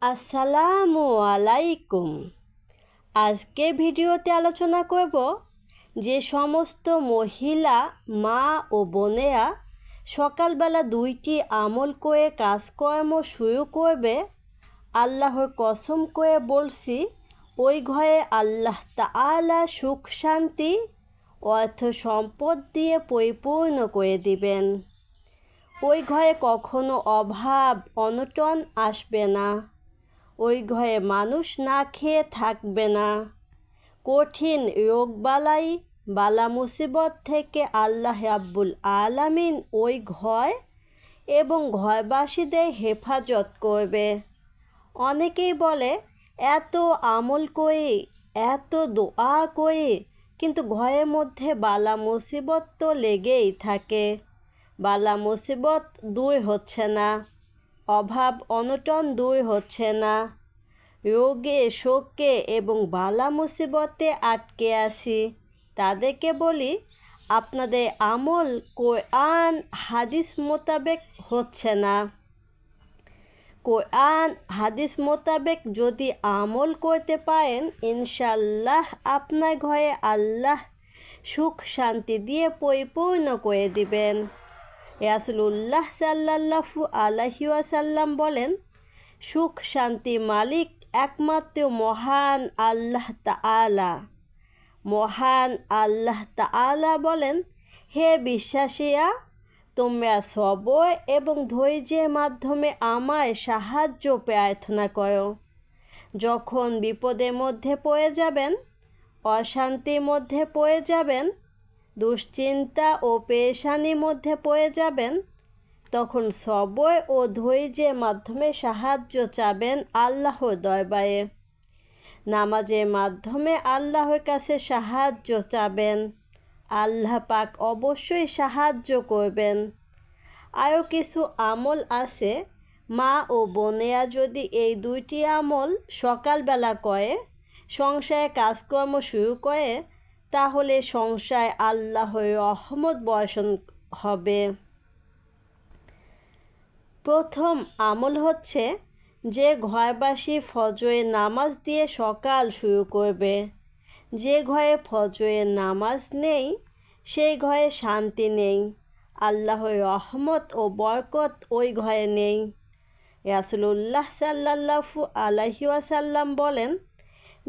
আসসালামু আলাইকুম। আজকে ভিডিওতে আলোচনা করব যে সমস্ত মহিলা মা ও বোনেরা সকালবেলা 2টি আমল করে কাজকর্ম শুরু করবে, আল্লাহর কসম করে বলছি ওই ঘরে আল্লাহ তাআলা সুখ শান্তি অর্থ সম্পদ দিয়ে পরিপূর্ণ করে দিবেন। ওই ঘরে কখনো অভাব অনটন আসবে না। ওই ঘরে মানুষ না খেয়ে থাকবে না। কঠিন রোগবালাই বালা মুসিবত থেকে আল্লাহ রাব্বুল আলামিন ওই ঘর এবং ঘরবাসীদের হেফাজত করবে। অনেকেই বলে এত আমল করি, এত দোয়া করি, কিন্তু ঘরের মধ্যে বালা মুসিবত তো লেগেই থাকে, বালা মুসিবত দূর হচ্ছে না, অভাব অনটন দূর হচ্ছে না, রোগে শোকে এবং বালা মুসিবতে আটকে আছি। তাদেরকে বলি, আপনাদের আমল কোরআন হাদিস মোতাবেক হচ্ছে না। কোরআন হাদিস মোতাবেক যদি আমল করতে পারেন, ইনশাল্লাহ আপনার ঘরে আল্লাহ সুখ শান্তি দিয়ে পরিপূর্ণ করে দিবেন। রাসূলুল্লাহ সাল্লাল্লাহু আলাইহি ওয়াসাল্লাম বলেন, সুখ শান্তি মালিক একমাত্র মহান আল্লাহ তাআলা। মহান আল্লাহ তাআলা বলেন, হে বিশ্বাসীরা, তোমরা সবর এবং ধৈর্যের মাধ্যমে আমায় সাহায্য প্রার্থনা করো। যখন বিপদের মধ্যে পড়ে যাবেন, অশান্তির মধ্যে পড়ে যাবেন, দুশ্চিন্তা ও পেরেশানির মধ্যে পড়ে যাবেন, তখন সবর ও ধৈর্যের মাধ্যমে সাহায্য চাবেন আল্লাহর দরবারে। নামাজের মাধ্যমে আল্লাহর কাছে সাহায্য চাবেন, আল্লাহ পাক অবশ্যই সাহায্য করবেন। আরও কিছু আমল আছে, মা ও বোনেরা যদি এই 2টি আমল সকালবেলা করে সংসারে কাজকর্ম শুরু করে, তাহলে সংসারে আল্লাহর রহমত বর্ষণ হবে। প্রথম আমল হচ্ছে যে ঘরবাসী ফজরের নামাজ দিয়ে সকাল শুরু করবে। যে ঘরে ফজরের নামাজ নেই, সেই ঘরে শান্তি নেই, আল্লাহর রহমত ও বরকত ওই ঘরে নেই। রাসূলুল্লাহ সাল্লাল্লাহু আলাইহি ওয়াসাল্লাম বলেন,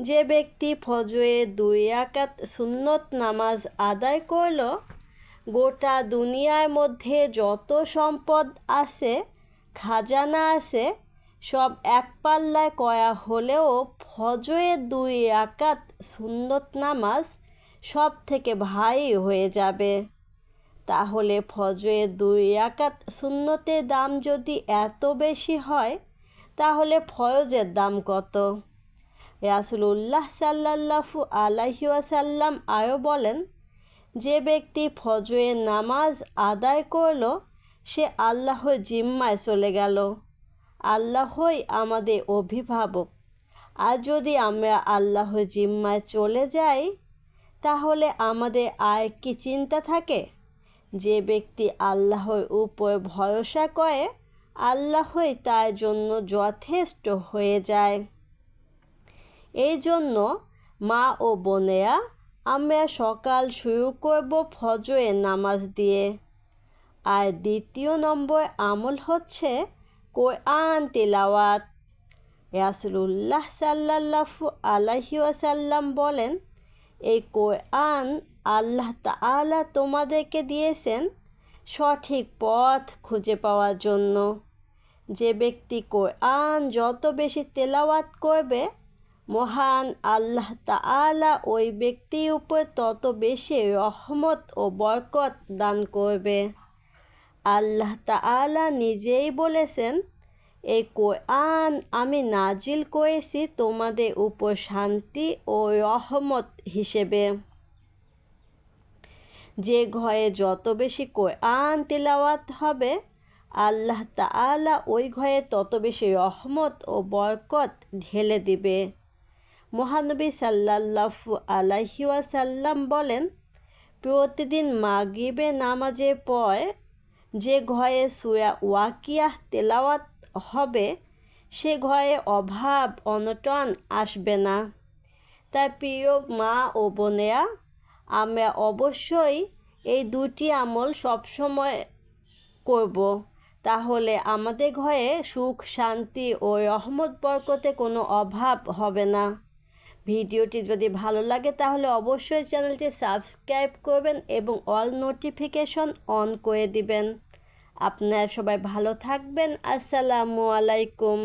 যে ব্যক্তি ফজরের 2 রাকাত সুন্নত নামাজ আদায় করল, গোটা দুনিয়ার মধ্যে যত সম্পদ আছে, খাজানা আছে, সব এক পাল্লায় করা হলেও ফজরের 2 রাকাত সুন্নত নামাজ সব থেকে ভারী হয়ে যাবে। তাহলে ফজরের 2 রাকাত সুন্নতের দাম যদি এত বেশি হয়, তাহলে ফরজের দাম কত? রাসূলুল্লাহ সাল্লাল্লাহু আলাইহি ওয়াসাল্লাম আরও বলেন, যে ব্যক্তি ফজরের নামাজ আদায় করল, সে আল্লাহর জিম্মায় চলে গেল। আল্লাহই আমাদের অভিভাবক। আর যদি আমরা আল্লাহর জিম্মায় চলে যাই, তাহলে আমাদের আর কি চিন্তা থাকে? যে ব্যক্তি আল্লাহর উপর ভরসা করে, আল্লাহই তার জন্য যথেষ্ট হয়ে যায়। এই জন্য মা ও বোনেরা, আমরা সকাল শুরু করব ফজরের নামাজ দিয়ে। আর দ্বিতীয় নম্বর আমল হচ্ছে কোরআন তিলাওয়াত। রাসূলুল্লাহ সাল্লাল্লাহু আলাইহি ওয়াসাল্লাম বলেন, এই কোরআন আল্লাহ তাআলা তোমাদেরকে দিয়েছেন সঠিক পথ খুঁজে পাওয়ার জন্য। যে ব্যক্তি কোরআন যত বেশি তেলাওয়াত করবে, মহান আল্লাহ তাআলা ওই ব্যক্তির উপর তত বেশি রহমত ও বরকত দান করবে। আল্লাহ তাআলা নিজেই বলেছেন, এই কোরআন আমি নাজিল করেছি তোমাদের উপর শান্তি ও রহমত হিসেবে। যে ঘরে যত বেশি কোরআন তিলাওয়াত হবে, আল্লাহ তাআলা ওই ঘরে তত বেশি রহমত ও বরকত ঢেলে দিবে। মহানবী সাল্লাল্লাহু আলাইহি ওয়াসাল্লাম বলেন, প্রতিদিন মাগরিবের নামাজের পর যে ঘরে সূরা ওয়াকিয়াহ তেলাওয়াত হবে, সে ঘরে অভাব অনটন আসবে না। তাই প্রিয় মা ও বোনেরা, আমরা অবশ্যই এই দুটি আমল সবসময় করব, তাহলে আমাদের ঘরে সুখ শান্তি ও রহমত বরকতে কোনো অভাব হবে না। ভিডিওটি যদি ভালো লাগে তাহলে অবশ্যই চ্যানেলটি সাবস্ক্রাইব করবেন এবং অল নোটিফিকেশন অন করে দিবেন। আপনারা সবাই ভালো থাকবেন। আসসালামু আলাইকুম।